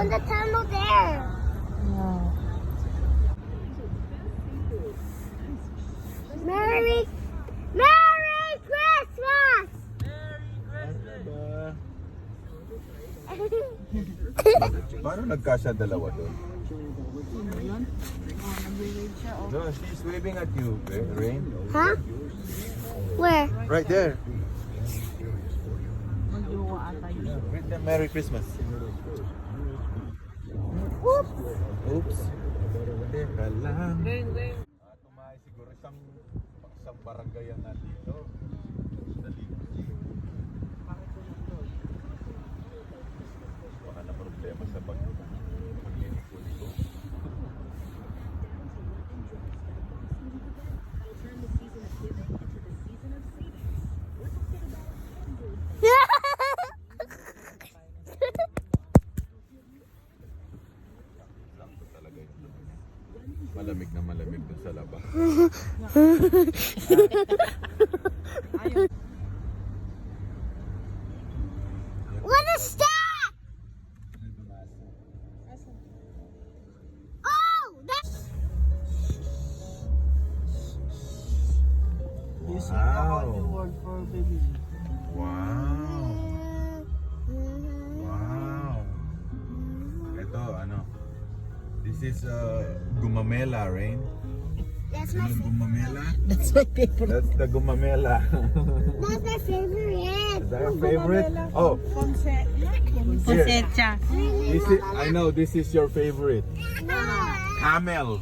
on the tunnel there. Yeah. Merry Christmas! Paano nagkasya dalawa doon? No, she's waving at you, Rain. Huh? Where? Right there. Magjowa ata yun. Greet them Merry Christmas. Oops. Oops. Teka lang. Tumahay siguro isang barangay ang nandito. Baka na problema sa pagliliko-liko. Sakto talaga yung malamig na malamig dun sa labas. What is that? Oh, that's. You sing about the word for baby. Wow. Wow. Ito, ano? This is gumamela, Rain. That's my. Gumamela? That's my favorite. That's the gumamela. That's my favorite. Is that your favorite? Oh, Posetsa. this is, I know this is your favorite. No. Camel.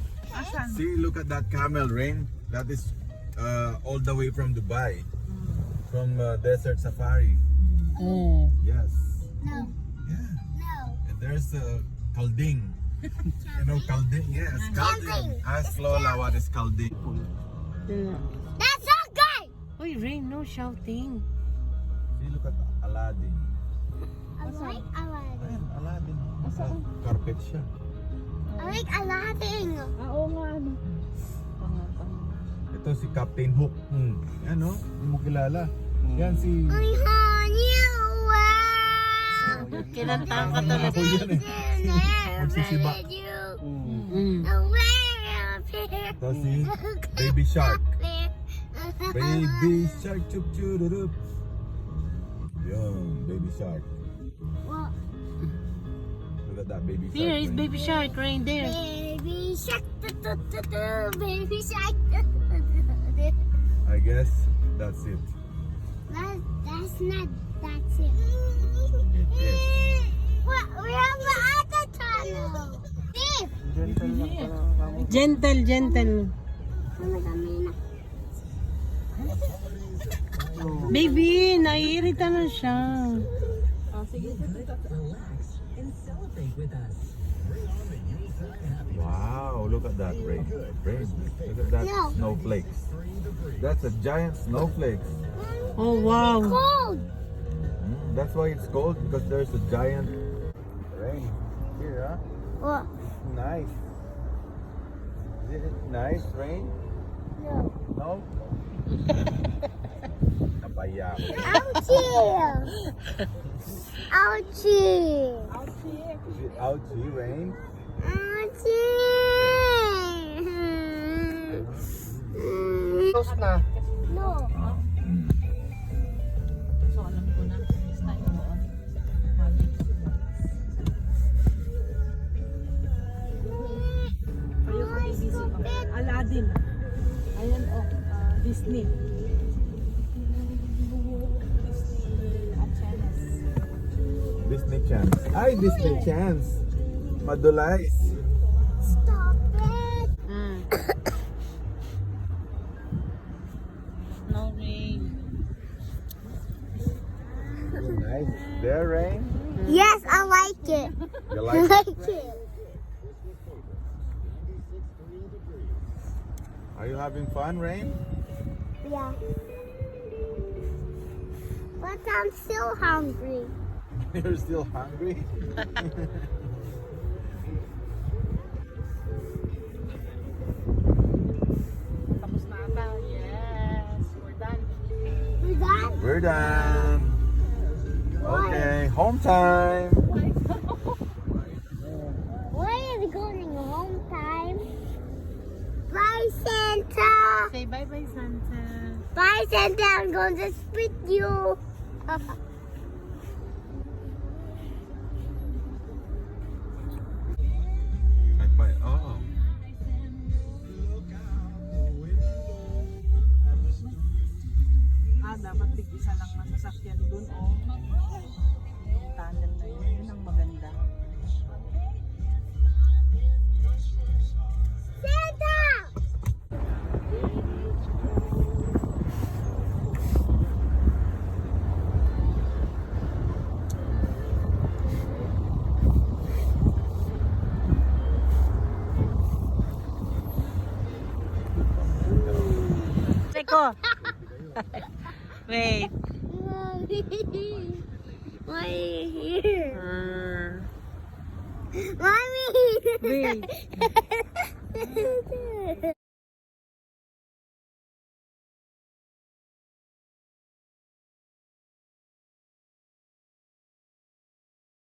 See, look at that camel, Rain. That is all the way from Dubai. From Desert Safari. Oh. Yes. No. Yeah. No. And there's Kalding. You know Kalding? Yes, Kalding. Ask Lola what is Kalding. That's not good. Uy, Rain, no shouting. See, look at Aladdin. I like Aladdin. Ayan, Aladdin. Carpet siya. I like Aladdin. Oo nga, ano. Ito si Captain Hook. Yan no? Hindi mo kilala. Yan si... I want you. Kinantahan ka talaga. Ako yan eh. Magsisiba. Ito si Baby Shark. Baby Shark. Chup chururup. Yan, Baby Shark. Look at that Baby Shark. Here is Rain. baby shark, Rain, there. Baby shark, baby shark. I guess that's it. That's not. That's it. It is. What? We're on the other tunnel. Steve. Gentle, gentle. Baby, naiirita na siya. Wow, look at that, Rain. Rain, look at that No. snowflakes. That's a giant snowflake. Oh, wow. Cold. That's why it's cold, because there's a giant rain here, huh? What? Nice. Is it nice, Rain? No. No? Napaya ako. Ouchie. Ouchie. Is it ouchie, Rain? Ouchie. Close na. No. So, alam ko na. Next time mo. Aladdin. Ayan, oh. Disney. Disney Chance. Ay, Disney Chance. Madulais. Stop it. No rain. Nice. There, Rain? Yes, I like it. You I like it? like it. Are you having fun, Rain? Yeah. But I'm still hungry. You're still hungry? Tapos na ata. Yes. We're done. We're done. We're done. Okay, home time. Santa. Say bye-bye, Santa. Bye, Santa. I'm going to spit you. Bye. Oh. Dapat tig-isa lang na sasakyan dun, oh. Yung tunnel na yun, yun ang maganda. Santa! Teko! Wait. Mommy. Why are you here? Mommy! Wait. Wait.